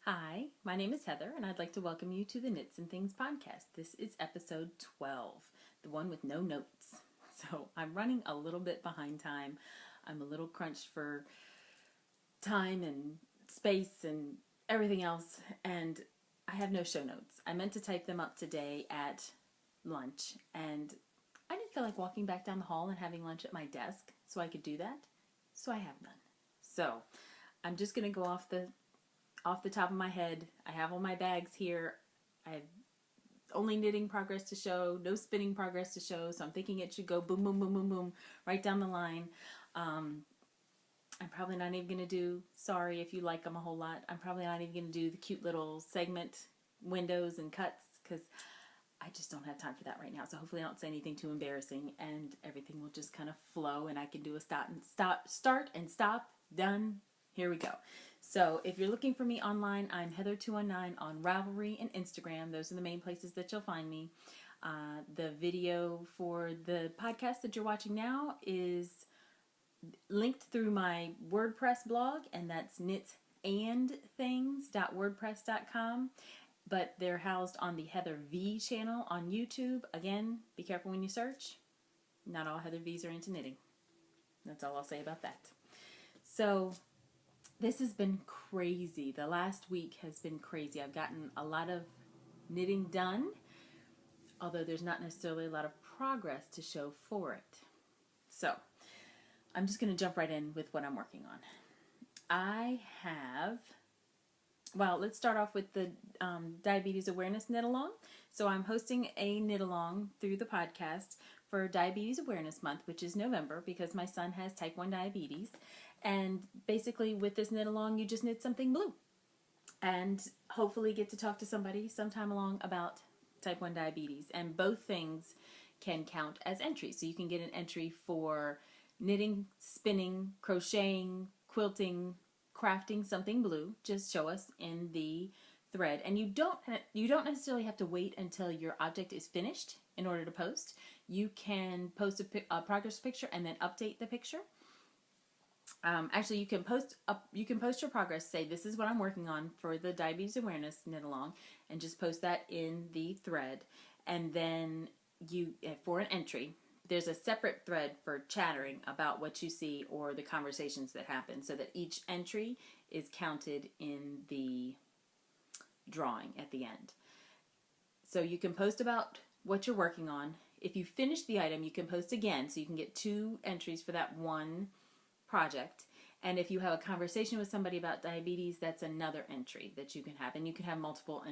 Hi, my name is Heather, and I'd like to welcome you to the Knits and Things podcast. This is episode 12, the one with no notes. So I'm running a little bit behind time. I'm a little crunched for time and space and everything else, and I have no show notes. I meant to type them up today at lunch, and I didn't feel like walking back down the hall and having lunch at my desk, so I could do that. So I have none. So I'm just going to go off the top of my head. I have all my bags here. I have only knitting progress to show, no spinning progress to show, so I'm thinking it should go boom, boom, boom, boom, boom, right down the line. I'm probably not even going to do, sorry if you like them a whole lot, I'm probably not even going to do the cute little segment windows and cuts, because I just don't have time for that right now. So hopefully I don't say anything too embarrassing, and everything will just kind of flow, and I can do a start and stop, done, here we go. So if you're looking for me online, I'm Heather219 on Ravelry and Instagram. Those are the main places that you'll find me. The video for the podcast that you're watching now is linked through my WordPress blog, and that's knitsandthings.wordpress.com. But they're housed on the Heather V channel on YouTube. Again, be careful when you search. Not all Heather V's are into knitting. That's all I'll say about that. So this has been crazy. The last week has been crazy. I've gotten a lot of knitting done, although there's not necessarily a lot of progress to show for it. So I'm just going to jump right in with what I'm working on. Let's start off with the Diabetes Awareness Knit Along. So I'm hosting a knit along through the podcast for Diabetes Awareness Month, which is November, because my son has type 1 diabetes. And basically with this knit along, you just knit something blue and hopefully get to talk to somebody sometime along about type 1 diabetes. And both things can count as entries. So you can get an entry for knitting, spinning, crocheting, quilting, crafting something blue. Just show us in the thread. And you don't necessarily have to wait until your object is finished in order to post. You can post a progress picture and then update the picture. Actually, you can post your progress. Say this is what I'm working on for the Diabetes Awareness Knit Along, and just post that in the thread. And then for an entry, there's a separate thread for chattering about what you see or the conversations that happen, so that each entry is counted in the drawing at the end. So you can post about what you're working on. If you finish the item, you can post again, so you can get 2 entries for that one project. And if you have a conversation with somebody about diabetes, that's another entry that you can have. And you can have multiple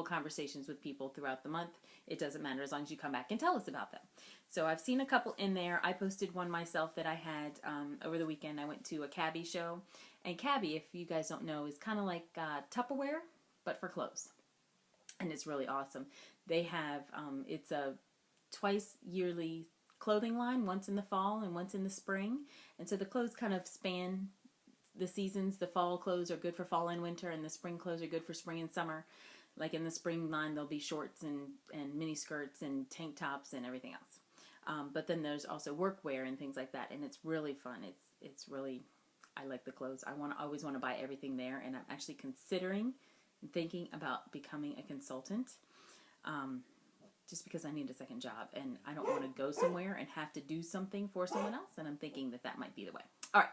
conversations with people throughout the month. It doesn't matter as long as you come back and tell us about them. So I've seen a couple in there. I posted one myself that I had over the weekend. I went to a Cabi show. And Cabi, if you guys don't know, is kind of like Tupperware, but for clothes. And it's really awesome. They have, it's a twice yearly clothing line, once in the fall and once in the spring. And so the clothes kind of span the seasons. The fall clothes are good for fall and winter, and the spring clothes are good for spring and summer. Like in the spring line, there'll be shorts and mini skirts and tank tops and everything else. But then there's also workwear and things like that, and it's really fun. It's really, I like the clothes. I always want to buy everything there, and I'm actually considering and thinking about becoming a consultant. Just because I need a second job and I don't want to go somewhere and have to do something for someone else, and I'm thinking that might be the way. All right,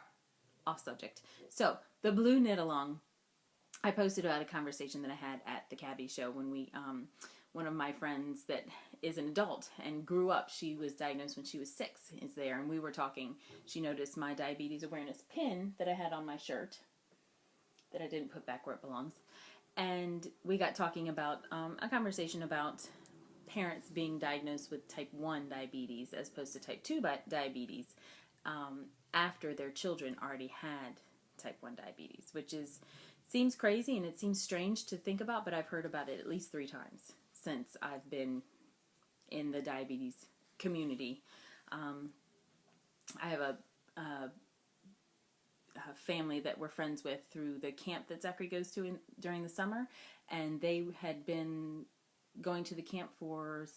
off subject. So the blue knit along, I posted about a conversation that I had at the Cabi show when one of my friends that is an adult and grew up, she was diagnosed when she was 6, is there, and we were talking. She noticed my diabetes awareness pin that I had on my shirt that I didn't put back where it belongs, and we got talking about a conversation about parents being diagnosed with type 1 diabetes as opposed to type 2 diabetes after their children already had type 1 diabetes, which seems crazy and it seems strange to think about, but I've heard about it at least 3 times since I've been in the diabetes community. I have a family that we're friends with through the camp that Zachary goes to during the summer, and they had been going to the camp for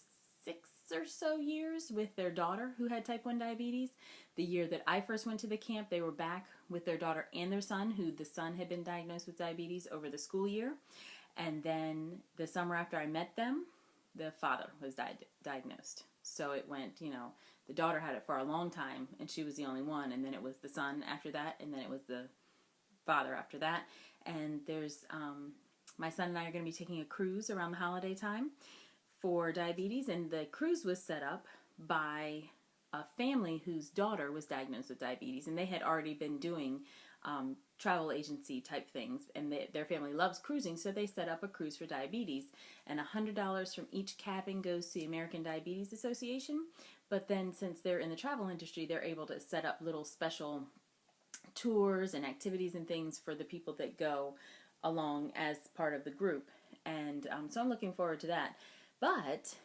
or so years with their daughter who had type 1 diabetes. The year that I first went to the camp, they were back with their daughter and their son, who the son had been diagnosed with diabetes over the school year. And then the summer after I met them, the father was diagnosed. So it went, the daughter had it for a long time, and she was the only one. And then it was the son after that, and then it was the father after that. And there's, my son and I are going to be taking a cruise around the holiday time for diabetes. And the cruise was set up by a family whose daughter was diagnosed with diabetes. And they had already been doing travel agency type things, and their family loves cruising, so they set up a cruise for diabetes, and $100 from each cabin goes to the American Diabetes Association. But then, since they're in the travel industry, they're able to set up little special tours and activities and things for the people that go along as part of the group. And so I'm looking forward to that. But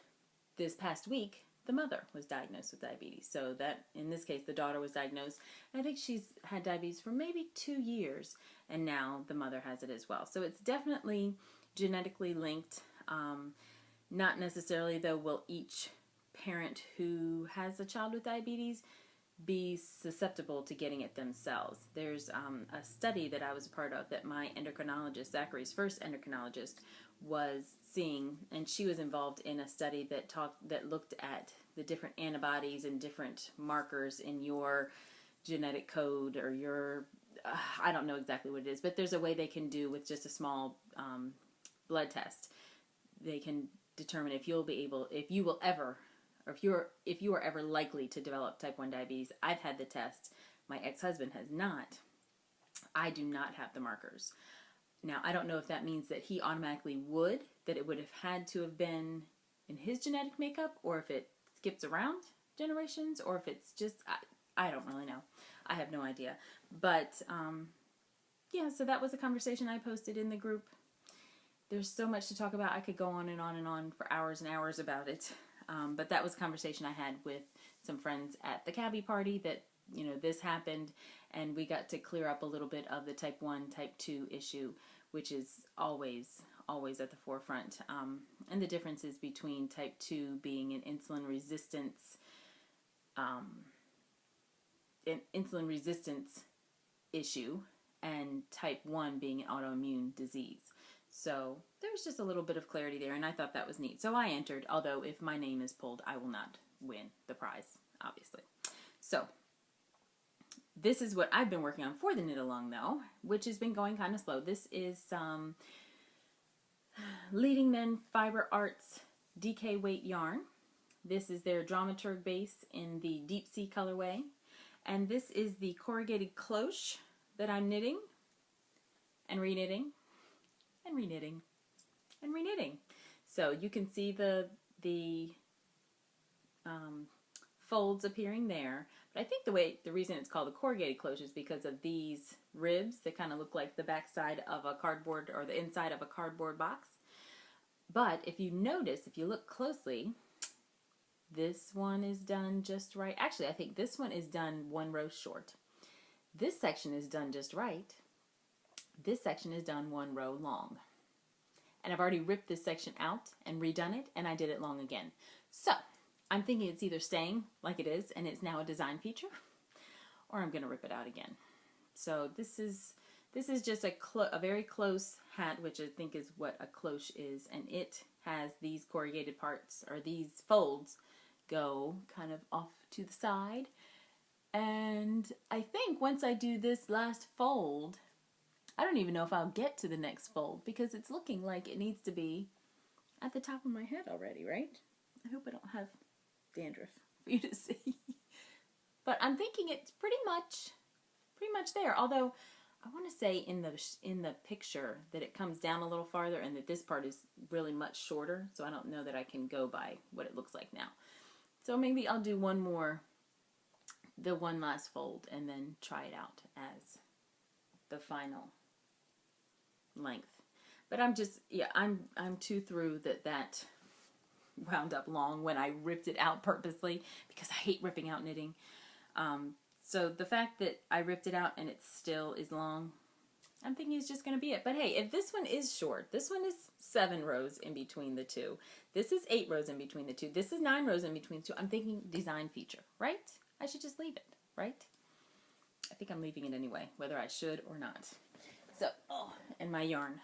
this past week, the mother was diagnosed with diabetes. So that, in this case, the daughter was diagnosed. I think she's had diabetes for maybe 2 years, and now the mother has it as well. So it's definitely genetically linked. Not necessarily, though, will each parent who has a child with diabetes be susceptible to getting it themselves. There's a study that I was a part of that my endocrinologist, Zachary's first endocrinologist, was seeing, and she was involved in a study that looked at the different antibodies and different markers in your genetic code, or your I don't know exactly what it is, but there's a way they can do with just a small blood test. They can determine if you are ever likely to develop type 1 diabetes. I've had the test. My ex-husband has not. I do not have the markers. Now, I don't know if that means that he automatically would, that it would have had to have been in his genetic makeup, or if it skips around generations, or if it's just, I don't really know. I have no idea. But, yeah, so that was a conversation I posted in the group. There's so much to talk about. I could go on and on and on for hours and hours about it. But that was a conversation I had with some friends at the cabbie party that, this happened, and we got to clear up a little bit of the type 1, type 2 issue, which is always at the forefront. And the differences between type 2 being an insulin resistance issue, and type 1 being an autoimmune disease. So there's just a little bit of clarity there, and I thought that was neat. So I entered, although if my name is pulled, I will not win the prize, obviously. So this is what I've been working on for the knit along, though, which has been going kind of slow. This is some Leading Men Fiber Arts DK weight yarn. This is their Dramaturg base in the Deep Sea colorway. And this is the corrugated cloche that I'm knitting and reknitting and reknitting and reknitting. So you can see the folds appearing there. But I think the reason it's called the corrugated cloche is because of these ribs that kind of look like the backside of a cardboard, or the inside of a cardboard box. But if you notice, if you look closely, this one is done just right. Actually, I think this one is done 1 row short. This section is done just right. This section is done 1 row long. And I've already ripped this section out and redone it, and I did it long again. So I'm thinking it's either staying like it is and it's now a design feature, or I'm going to rip it out again. So this is just a very close hat, which I think is what a cloche is, and it has these corrugated parts, or these folds go kind of off to the side. And I think once I do this last fold, I don't even know if I'll get to the next fold, because it's looking like it needs to be at the top of my head already, right? I hope I don't have dandruff for you to see. But I'm thinking it's pretty much there. Although I want to say in the picture that it comes down a little farther, and that this part is really much shorter. So I don't know that I can go by what it looks like now. So maybe I'll do the one last fold, and then try it out as the final length. But I'm too through that wound up long when I ripped it out purposely, because I hate ripping out knitting. So the fact that I ripped it out and it still is long, I'm thinking it's just going to be it. But hey, if this one is short, this one is 7 rows in between the two. This is 8 rows in between the two. This is 9 rows in between the two. I'm thinking design feature, right? I should just leave it, right? I think I'm leaving it anyway, whether I should or not. So, and my yarn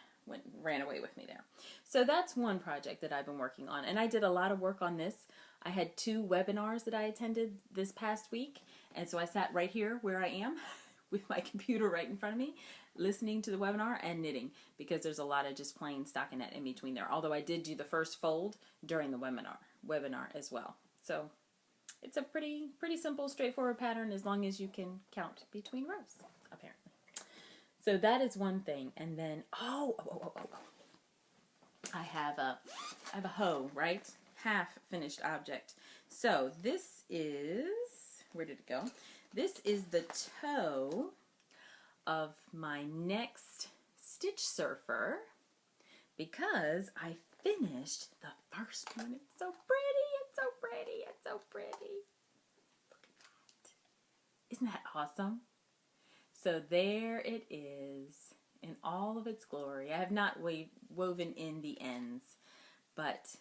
ran away with me there. So that's one project that I've been working on. And I did a lot of work on this. I had 2 webinars that I attended this past week. And so I sat right here where I am with my computer right in front of me, listening to the webinar and knitting, because there's a lot of just plain stockinette in between there. Although I did do the first fold during the webinar as well. So it's a pretty simple, straightforward pattern as long as you can count between rows, apparently. So that is one thing. And then, I have a hoe, right? Half finished object. So this is, where did it go? This is the toe of my next Stitch Surfer, because I finished the first one. It's so pretty, it's so pretty, it's so pretty. Look at that. Isn't that awesome? So there it is in all of its glory. I have not woven in the ends, but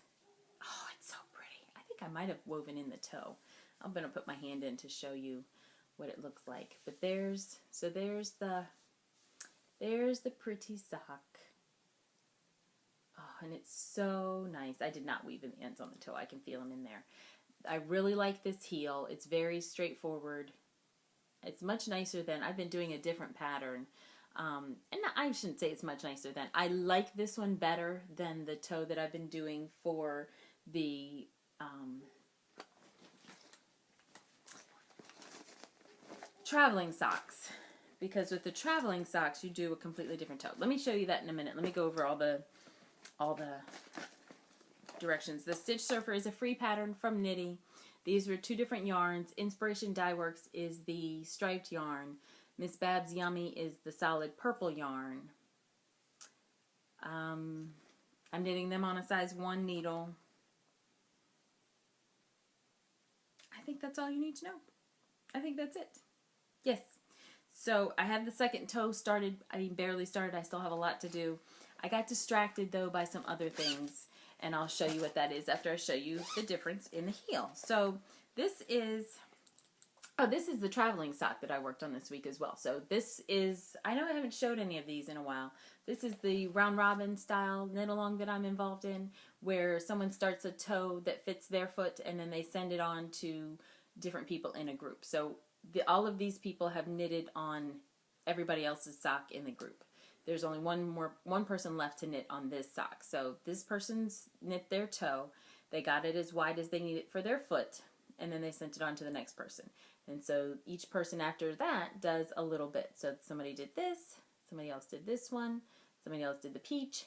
oh, it's so pretty. I think I might have woven in the toe. I'm going to put my hand in to show you what it looks like. But there's the pretty sock. Oh, and it's so nice. I did not weave in the ends on the toe. I can feel them in there. I really like this heel. It's very straightforward. It's much nicer than, I've been doing a different pattern. And I shouldn't say it's much nicer than. I like this one better than the toe that I've been doing for the traveling socks, because with the traveling socks you do a completely different toe. Let me show you that in a minute. Let me go over all the directions. The Stitch Surfer is a free pattern from Knitty. These were 2 different yarns. Inspiration Dye Works is the striped yarn. Miss Babs Yummy is the solid purple yarn. I'm knitting them on a size 1 needle. I think that's all you need to know. I think that's it. Yes. So I have the second toe started. I mean, barely started. I still have a lot to do. I got distracted, though, by some other things, and I'll show you what that is after I show you the difference in the heel. So this is the traveling sock that I worked on this week as well. So this is, I know I haven't showed any of these in a while. This is the round robin style knit along that I'm involved in, where someone starts a toe that fits their foot and then they send it on to different people in a group. So all of these people have knitted on everybody else's sock in the group. There's only one person left to knit on this sock. So this person's knit their toe. They got it as wide as they need it for their foot, and then they sent it on to the next person. And so each person after that does a little bit. So somebody did this, somebody else did this one, somebody else did the peach,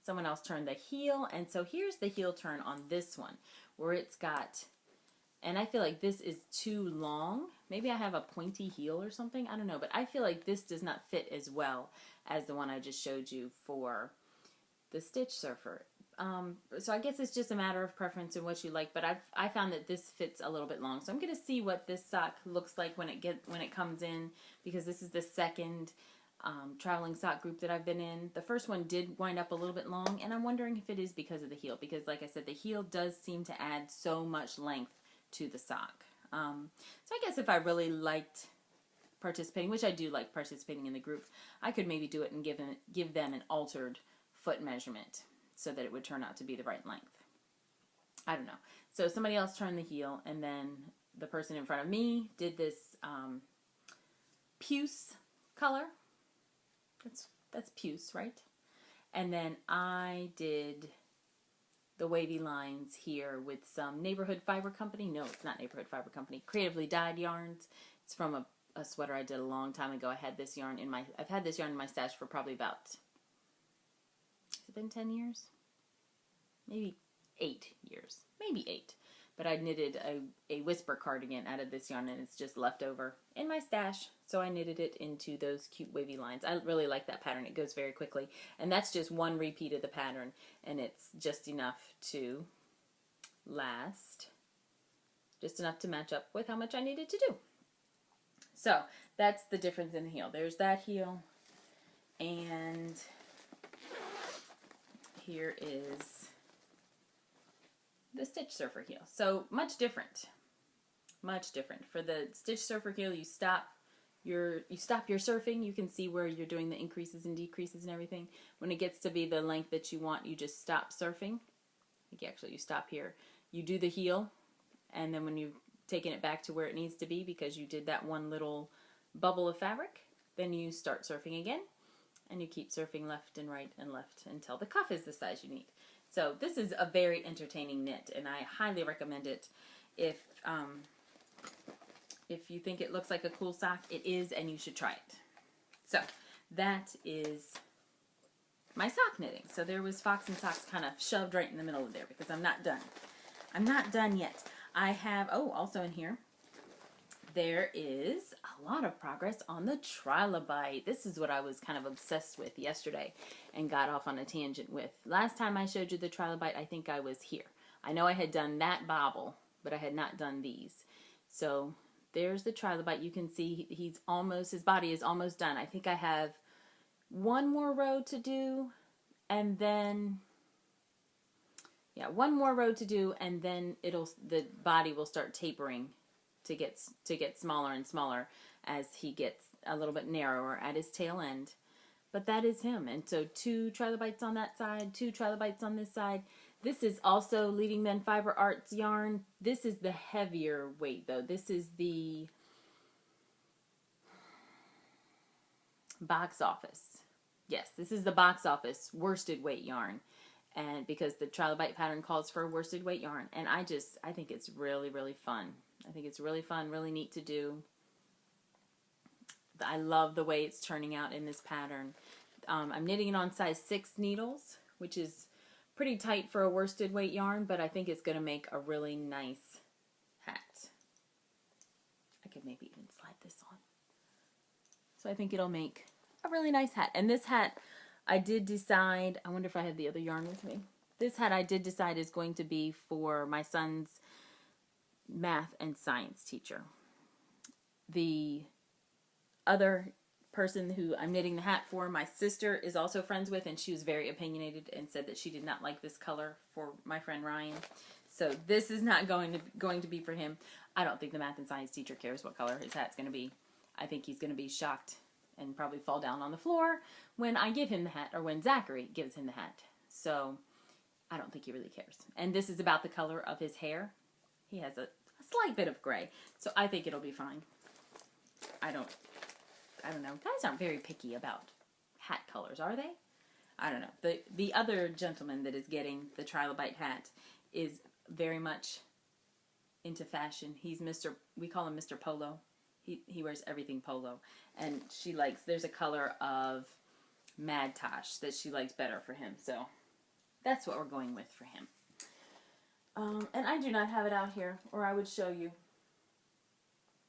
someone else turned the heel, and so here's the heel turn on this one, where it's got, and I feel like this is too long. Maybe I have a pointy heel or something. I don't know, but I feel like this does not fit as well as the one I just showed you for the Stitch Surfer. So I guess it's just a matter of preference and what you like, but I found that this fits a little bit long. So I'm going to see what this sock looks like when it comes in, because this is the second traveling sock group that I've been in. The first one did wind up a little bit long, and I'm wondering if it is because of the heel, because like I said, the heel does seem to add so much length to the sock. So I guess if I really liked participating, which I do like participating in the group, I could maybe do it and give them an altered foot measurement so that it would turn out to be the right length. I don't know. So somebody else turned the heel, and then the person in front of me did this puce color. That's puce, right? And then I did the wavy lines here with some Neighborhood Fiber Company. No, it's not Neighborhood Fiber Company. Creatively Dyed yarns. It's from a sweater I did a long time ago. I've had this yarn in my stash for probably about, has it been 10 years? Maybe 8 years. Maybe 8. But I knitted a whisper cardigan out of this yarn, and it's just left over in my stash. So I knitted it into those cute wavy lines. I really like that pattern. It goes very quickly. And that's just one repeat of the pattern, and it's just enough to last. Just enough to match up with how much I needed to do. So that's the difference in the heel. There's that heel, And here is the Stitch Surfer heel. So much different. Much different. For the Stitch Surfer heel, you stop your surfing. You can see where you're doing the increases and decreases and everything. When it gets to be the length that you want, you just stop surfing. You stop here. You do the heel, and then when you've taken it back to where it needs to be because you did that one little bubble of fabric, then you start surfing again, and you keep surfing left and right and left until the cuff is the size you need. So this is a very entertaining knit, and I highly recommend it. If you think it looks like a cool sock, it is, and you should try it. So that is my sock knitting. So there was Fox and Socks kind of shoved right in the middle of there because I'm not done. I'm not done yet. I have, also in here, there is a lot of progress on the Trilobite. This is what I was kind of obsessed with yesterday and got off on a tangent with. Last time I showed you the Trilobite, I think I was here. I know I had done that bobble, but I had not done these. So there's the Trilobite. You can see his body is almost done. I think I have one more row to do, and then one more row to do, and then the body will start tapering to get smaller and smaller as he gets a little bit narrower at his tail end. But that is him. And so 2 Trilobites on that side, 2 Trilobites on this side. This is also Leading Men Fiber Arts yarn. This is the heavier weight though. This is the Box Office. Yes, this is the Box Office worsted weight yarn. And because the Trilobite pattern calls for a worsted weight yarn. And I think it's really, really fun. I think it's really fun, really neat to do. I love the way it's turning out in this pattern. I'm knitting it on size 6 needles, which is pretty tight for a worsted weight yarn, but I think it's going to make a really nice hat. I could maybe even slide this on. So I think it'll make a really nice hat. And this hat, I did decide, I wonder if I have the other yarn with me. This hat I did decide is going to be for my son's math and science teacher. The other person who I'm knitting the hat for, my sister is also friends with, and she was very opinionated and said that she did not like this color for my friend Ryan. So this is not going to be for him. I don't think the math and science teacher cares what color his hat's going to be. I think he's going to be shocked and probably fall down on the floor when I give him the hat, or when Zachary gives him the hat. So I don't think he really cares. And this is about the color of his hair. He has a slight bit of gray, so I think it'll be fine. I don't know. Guys aren't very picky about hat colors, are they? I don't know. The other gentleman that is getting the Trilobite hat is very much into fashion. He's we call him Mr. Polo. He wears everything polo. And there's a color of Mad Tosh that she likes better for him. So that's what we're going with for him. And I do not have it out here, or I would show you.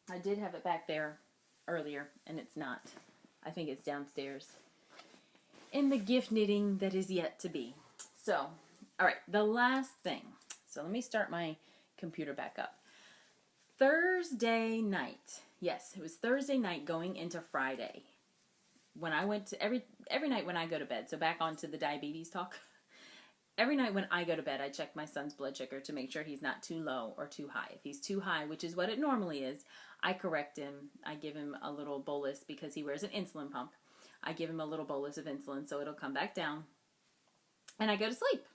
I did have it back there earlier, and it's not. I think it's downstairs in the gift knitting that is yet to be. So, all right, the last thing. So let me start my computer back up. Thursday night. Yes, it was Thursday night going into Friday. When I went to every night when I go to bed. So back onto the diabetes talk. Every night when I go to bed, I check my son's blood sugar to make sure he's not too low or too high. If he's too high, which is what it normally is, I correct him. I give him a little bolus because he wears an insulin pump. I give him a little bolus of insulin so it'll come back down. And I go to sleep.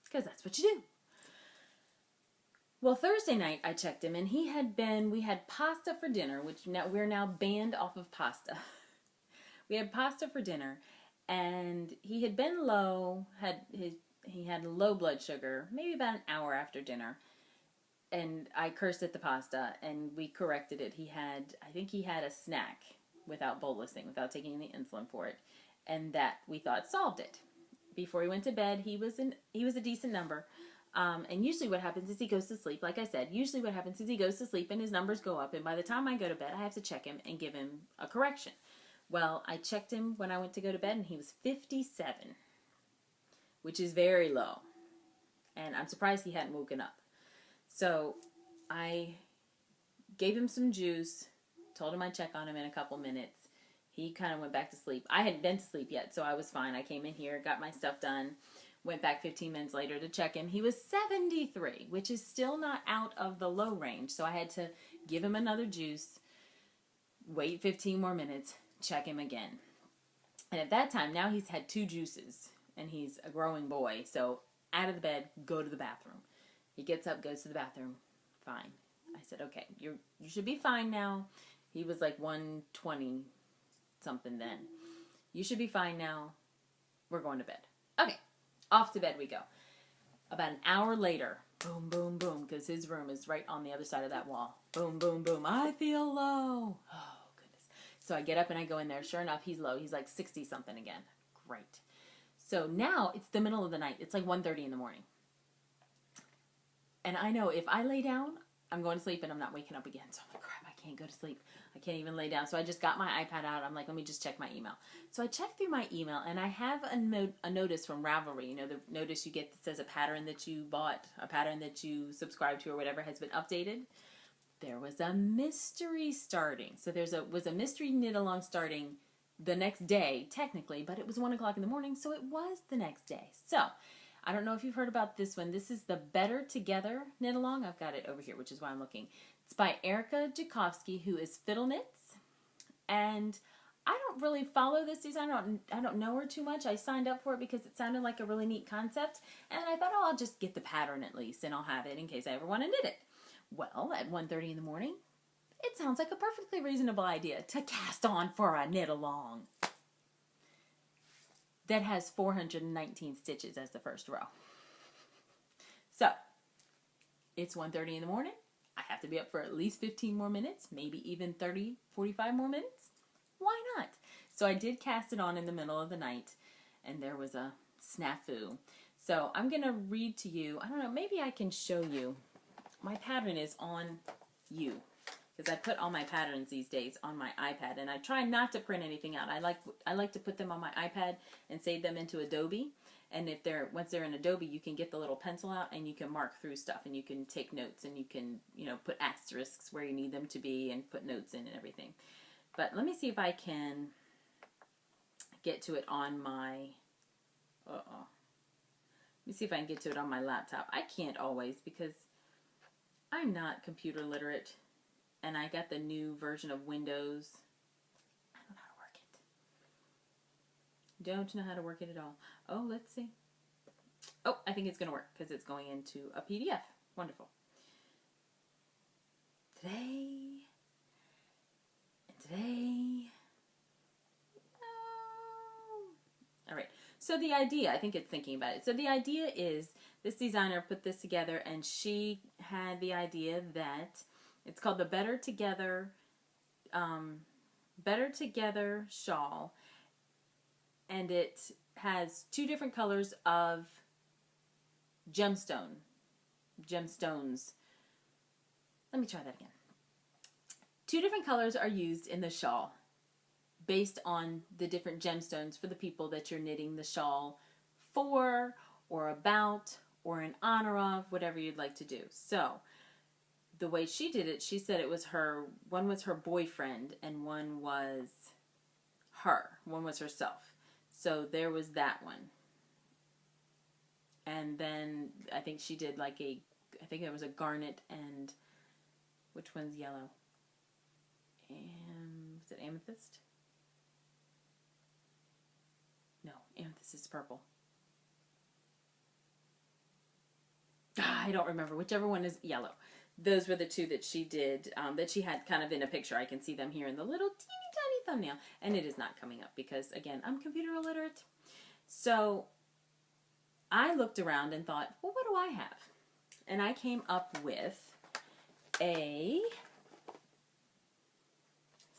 Because that's what you do. Well, Thursday night I checked him, and we had pasta for dinner, which we're now banned off of pasta. We had pasta for dinner. And he had been low, he had low blood sugar, maybe about an hour after dinner. And I cursed at the pasta, and we corrected it. I think he had a snack without bolusing, without taking any insulin for it. And that, we thought, solved it. Before he went to bed, he was a decent number. And usually what happens is he goes to sleep. Like I said, usually what happens is he goes to sleep and his numbers go up. And by the time I go to bed, I have to check him and give him a correction. Well, I checked him when I went to go to bed, and he was 57, which is very low. And I'm surprised he hadn't woken up. So I gave him some juice, told him I'd check on him in a couple minutes. He kind of went back to sleep. I hadn't been to sleep yet, so I was fine. I came in here, got my stuff done, went back 15 minutes later to check him. He was 73, which is still not out of the low range. So I had to give him another juice, wait 15 more minutes, check him again. And at that time, now he's had 2 juices, and he's a growing boy. So out of the bed, go to the bathroom. He gets up, goes to the bathroom. Fine. I said, okay, you should be fine now. He was like 120 something then. You should be fine now. We're going to bed. Okay, off to bed we go. About an hour later, boom, boom, boom, because his room is right on the other side of that wall. Boom, boom, boom. I feel low. Oh, goodness. So I get up and I go in there. Sure enough, he's low. He's like 60 something again. Great. So now it's the middle of the night. It's like 1:30 in the morning. And I know if I lay down, I'm going to sleep and I'm not waking up again. So I'm like, crap, I can't go to sleep. I can't even lay down. So I just got my iPad out. I'm like, let me just check my email. So I checked through my email and I have a notice from Ravelry. You know, the notice you get that says a pattern that you bought, a pattern that you subscribed to or whatever has been updated. There was a mystery starting. So was a mystery knit along starting the next day, technically, but it was 1 o'clock in the morning, so it was the next day. So I don't know if you've heard about this one. This is the Better Together knit along. I've got it over here, which is why I'm looking. It's by Erica Jakowski, who is Fiddle Knits. And I don't really follow this design. I don't know her too much. I signed up for it because it sounded like a really neat concept. And I thought, oh, I'll just get the pattern at least, and I'll have it in case I ever want to knit it. Well, at 1:30 in the morning, it sounds like a perfectly reasonable idea to cast on for a knit along that has 419 stitches as the first row. So, it's 1:30 in the morning. I have to be up for at least 15 more minutes, maybe even 30, 45 more minutes. Why not? So I did cast it on in the middle of the night, and there was a snafu. So I'm going to read to you. I don't know, maybe I can show you. My pattern is on you, because I put all my patterns these days on my iPad, and I try not to print anything out. I like to put them on my iPad and save them into Adobe. And once they're in Adobe, you can get the little pencil out and you can mark through stuff, and you can take notes, and you can, put asterisks where you need them to be and put notes in and everything. But let me see if I can get to it on my, let me see if I can get to it on my laptop. I can't always because I'm not computer literate, and I got the new version of Windows. I don't know how to work it. Don't know how to work it at all. Oh, let's see. Oh, I think it's going to work because it's going into a PDF. Wonderful. Today. All right. So the idea, I think it's thinking about it. So the idea is this designer put this together, and she had the idea that it's called the Better Together shawl, and it has 2 different colors of gemstones. Let me try that again. 2 different colors are used in the shawl based on the different gemstones for the people that you're knitting the shawl for, or about, or in honor of, whatever you'd like to do. So the way she did it, she said it was one was her boyfriend and one was one was herself. So there was that one. And then I think she did I think there was a garnet, and which one's yellow? Is it amethyst? No, amethyst is purple. I don't remember. Whichever one is yellow. Those were the 2 that she did, that she had kind of in a picture. I can see them here in the little teeny tiny thumbnail. And it is not coming up because, again, I'm computer illiterate. So I looked around and thought, well, what do I have? And I came up with a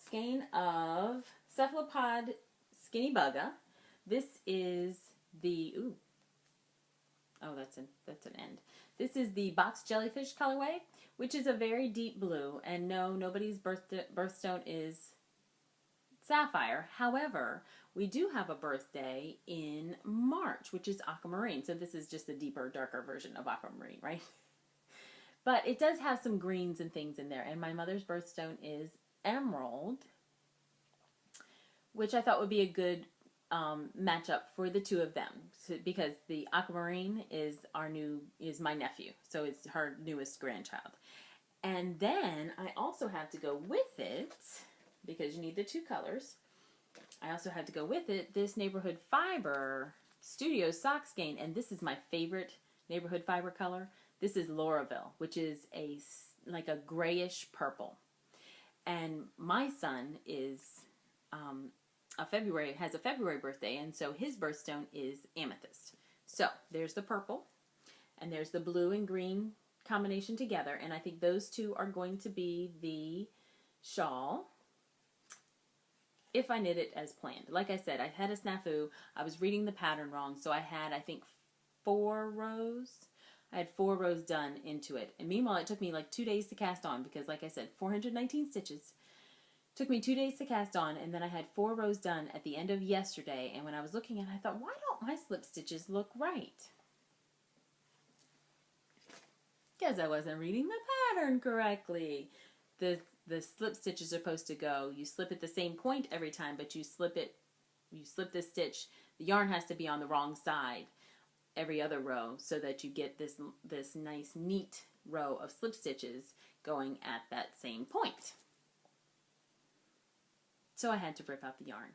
skein of Cephalopod Skinny Bugga. This is the, that's an end. This is the Box Jellyfish colorway, which is a very deep blue. And no, nobody's birthstone is sapphire. However, we do have a birthday in March, which is aquamarine. So this is just a deeper, darker version of aquamarine, right? But it does have some greens and things in there. And my mother's birthstone is emerald, which I thought would be a good matchup for the two of them, because the aquamarine is my nephew, so it's her newest grandchild. And then I also have to go with it, because you need the two colors. I also had to go with it this Neighborhood Fiber Studio Sock Skein, and this is my favorite Neighborhood Fiber color. This is Lauraville, which is like a grayish purple. And my son is has a February birthday, and so his birthstone is amethyst. So there's the purple, and there's the blue and green combination together, and I think those two are going to be the shawl if I knit it as planned. Like I said, I had a snafu. I was reading the pattern wrong, so I had, I think, 4 rows. I had 4 rows done into it. And meanwhile, it took me like 2 days to cast on, because like I said, 419 stitches. Took me 2 days to cast on, and then I had 4 rows done at the end of yesterday. And when I was looking at it, I thought, why don't my slip stitches look right? Because I wasn't reading the pattern correctly. The slip stitch is supposed to go, you slip at the same point every time, but you slip the stitch, the yarn has to be on the wrong side every other row, so that you get this nice neat row of slip stitches going at that same point. So I had to rip out the yarn,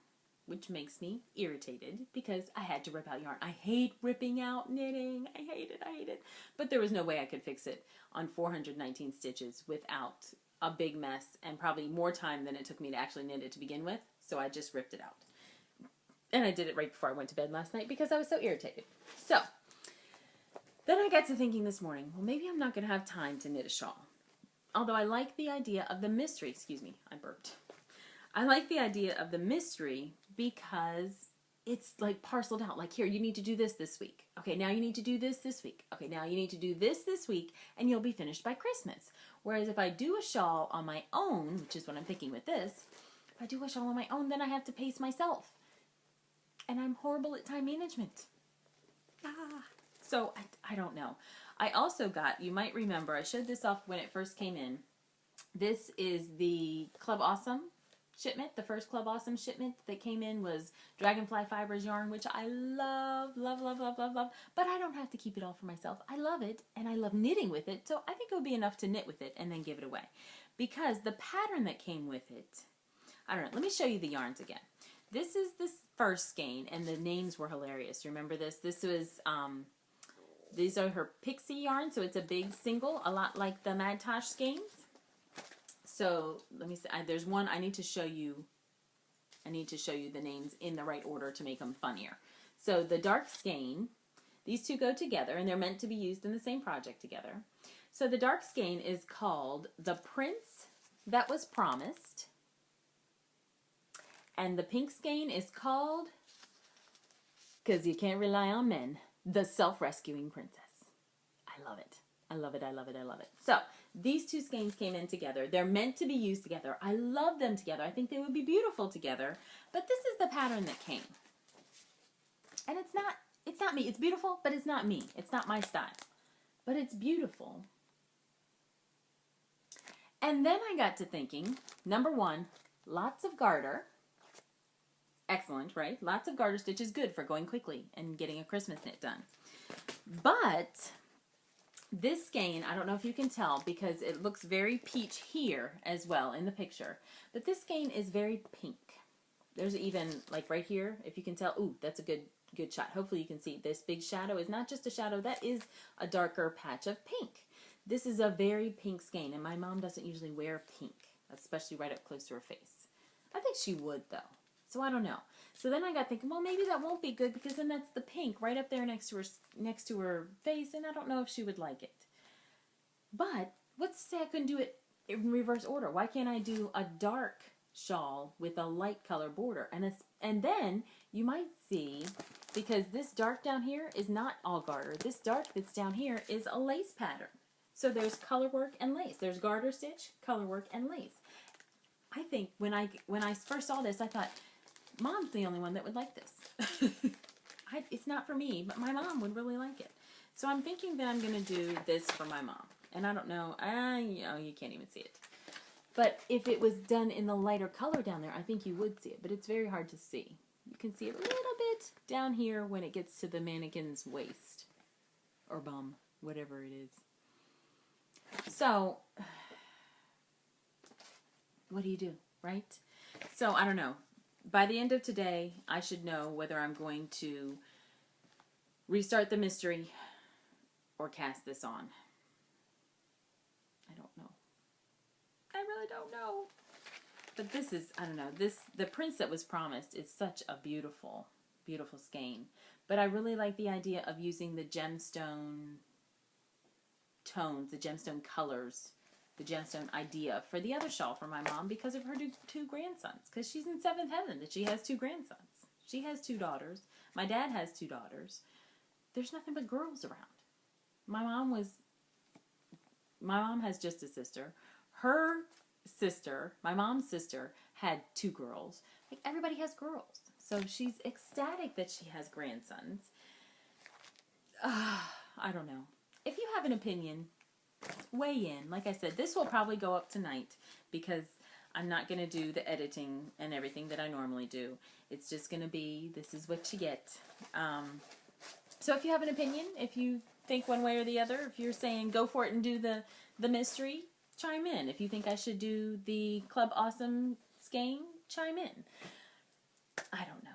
which makes me irritated, because I had to rip out yarn. I hate ripping out knitting. I hate it. But there was no way I could fix it on 419 stitches without a big mess, and probably more time than it took me to actually knit it to begin with. So I just ripped it out. And I did it right before I went to bed last night, because I was so irritated. So then I got to thinking this morning, well, maybe I'm not going to have time to knit a shawl. Although I like the idea of the mystery. Excuse me, I burped. I like the idea of the mystery, because it's like parceled out. Like, here, you need to do this week. Okay, now you need to do this week. Okay, now you need to do this week, and you'll be finished by Christmas. Whereas if I do a shawl on my own, which is what I'm thinking with this, if I do a shawl on my own, then I have to pace myself. And I'm horrible at time management. So I don't know. I also got, you might remember, I showed this off when it first came in. This is the Club Awesome shipment. The first Club Awesome shipment that came in was Dragonfly Fibers yarn, which I love. But I don't have to keep it all for myself. I love it, and I love knitting with it, so I think it would be enough to knit with it and then give it away. Because the pattern that came with it, I don't know, let me show you the yarns again. This is this first skein, and the names were hilarious. Remember this? This was, these are her Pixie yarn, so it's a big single, a lot like the Mad Tosh skeins. So let me see. There's one I need to show you. I need to show you the names in the right order to make them funnier. So the dark skein, these two go together, and they're meant to be used in the same project together. So the dark skein is called The Prince That Was Promised, and the pink skein is called, because you can't rely on men, The Self-Rescuing Princess. I love it. I love it. So these two skeins came in together. They're meant to be used together. I love them together. I think they would be beautiful together. But this is the pattern that came. And it's not me. It's beautiful, but it's not me. It's not my style. But it's beautiful. And then I got to thinking, number one, lots of garter. Excellent, right? Lots of garter stitch is good for going quickly and getting a Christmas knit done. But this skein, I don't know if you can tell, because it looks very peach here as well in the picture, but this skein is very pink. There's even, like right here, if you can tell, ooh, that's a good shot. Hopefully you can see this big shadow is not just a shadow, that is a darker patch of pink. This is a very pink skein, and my mom doesn't usually wear pink, especially right up close to her face. I think she would, though. So I don't know. So then I got thinking, well, maybe that won't be good, because then that's the pink right up there next to her face, and I don't know if she would like it. But let's say I couldn't do it in reverse order. Why can't I do a dark shawl with a light color border? And then you might see, because this dark down here is not all garter. This dark that's down here is a lace pattern. So there's color work and lace. There's garter stitch, color work, and lace. I think when I first saw this, I thought, Mom's the only one that would like this. It's not for me, but my mom would really like it. So I'm thinking that I'm going to do this for my mom. And I don't know, you can't even see it. But if it was done in the lighter color down there, I think you would see it. But it's very hard to see. You can see it a little bit down here when it gets to the mannequin's waist. Or bum, whatever it is. So, what do you do, right? So, I don't know. By the end of today, I should know whether I'm going to restart the mystery or cast this on. I don't know. I really don't know. But this is, I don't know, the prince that was promised is such a beautiful, beautiful skein. But I really like the idea of using the gemstone tones, the gemstone colors, the gemstone idea for the other shawl for my mom because of her two grandsons. Because she's in seventh heaven that she has two grandsons. She has two daughters. My dad has two daughters. There's nothing but girls around. My mom has just a sister. Her sister, my mom's sister, had two girls. Like, everybody has girls. So she's ecstatic that she has grandsons. I don't know. If you have an opinion, weigh in. Like I said, this will probably go up tonight because I'm not going to do the editing and everything that I normally do. It's just going to be, this is what you get. So if you have an opinion, if you think one way or the other, if you're saying go for it and do the mystery, chime in. If you think I should do the Club Awesome skein, chime in. I don't know.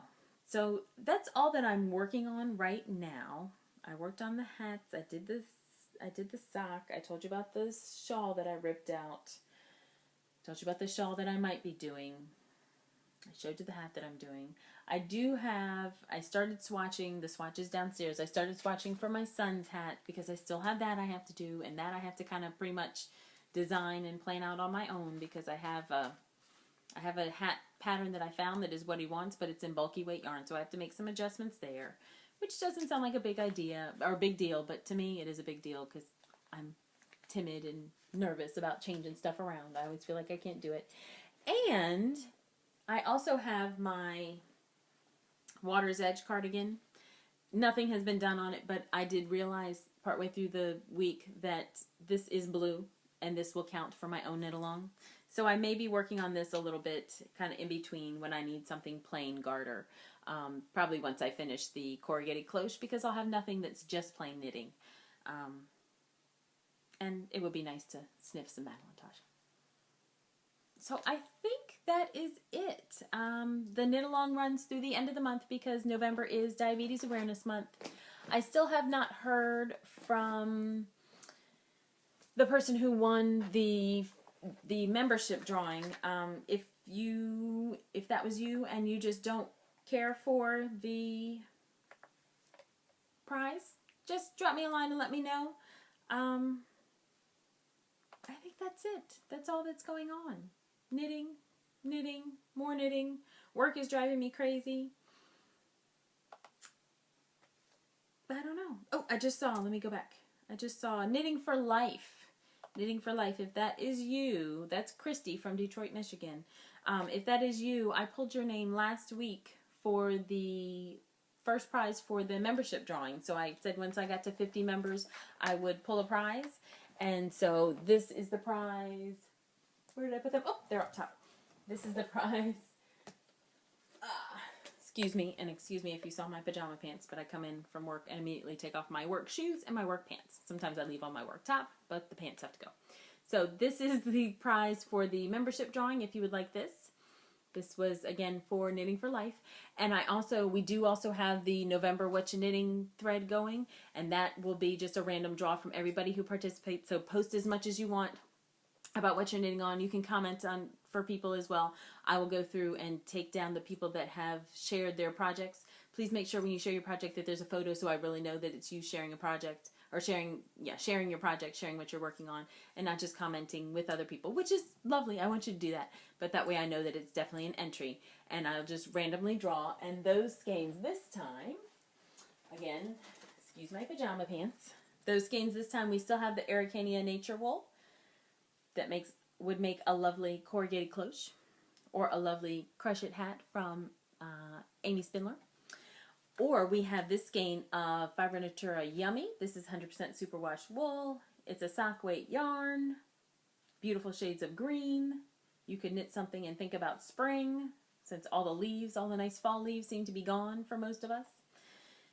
So that's all that I'm working on right now. I worked on the hats. I did the sock. I told you about the shawl that I ripped out. I told you about the shawl that I might be doing. I showed you the hat that I'm doing. I started swatching the swatches downstairs. I started swatching for my son's hat because I still have that I have to do, and that I have to kind of pretty much design and plan out on my own because I have a hat pattern that I found that is what he wants, but it's in bulky weight yarn, so I have to make some adjustments there, which doesn't sound like a big idea or a big deal, but to me it is a big deal because I'm timid and nervous about changing stuff around. I always feel like I can't do it. And I also have my Water's Edge cardigan. Nothing has been done on it, but I did realize partway through the week that this is blue and this will count for my own knit along. So I may be working on this a little bit kind of in between when I need something plain garter. Probably once I finish the corrugated cloche because I'll have nothing that's just plain knitting. And it would be nice to sniff some Madeline. So I think that is it. The knit along runs through the end of the month because November is Diabetes Awareness Month. I still have not heard from the person who won the membership drawing. If that was you and you just don't care for the prize, just drop me a line and let me know. I think that's it. That's all that's going on. Knitting, more knitting. Work is driving me crazy. But I don't know. Oh, let me go back. I just saw Knitting for Life. Knitting for Life. If that is you, that's Christy from Detroit, Michigan. If that is you, I pulled your name last week for the first prize for the membership drawing. So I said once I got to 50 members, I would pull a prize. And so this is the prize. Where did I put them? Oh, they're up top. This is the prize. Excuse me if you saw my pajama pants, but I come in from work and immediately take off my work shoes and my work pants. Sometimes I leave on my work top, but the pants have to go. So this is the prize for the membership drawing if you would like this. This was, again, for Knitting for Life. And we do also have the November What You Knitting thread going, and that will be just a random draw from everybody who participates. So post as much as you want about what you're knitting on. You can comment on for people as well. I will go through and take down the people that have shared their projects. Please make sure when you share your project that there's a photo so I really know that it's you sharing a project, or sharing your project, sharing what you're working on, and not just commenting with other people, which is lovely. I want you to do that. But that way I know that it's definitely an entry, and I'll just randomly draw. And those skeins this time, again, excuse my pajama pants, those skeins this time, we still have the Araucania Nature Wool that would make a lovely corrugated cloche or a lovely crush it hat from Amy Spindler. Or we have this skein of Fiber Natura Yummy. This is 100% superwash wool. It's a sock weight yarn. Beautiful shades of green. You could knit something and think about spring, since all the leaves, all the nice fall leaves seem to be gone for most of us.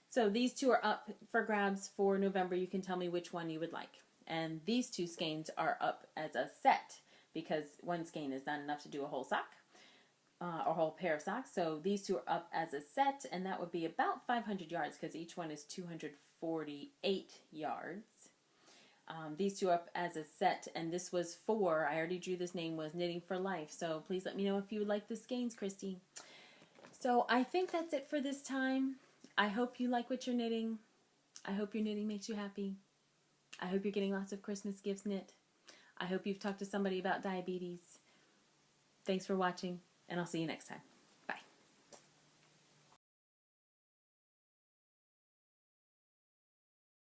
So these two are up for grabs for November. You can tell me which one you would like. And these two skeins are up as a set because one skein is not enough to do a whole sock or a whole pair of socks. So these two are up as a set, and that would be about 500 yards because each one is 248 yards. These two are up as a set, and this was for, I already drew this name, was Knitting for Life. So please let me know if you would like the skeins, Christy. So I think that's it for this time. I hope you like what you're knitting. I hope your knitting makes you happy. I hope you're getting lots of Christmas gifts knit. I hope you've talked to somebody about diabetes. Thanks for watching, and I'll see you next time.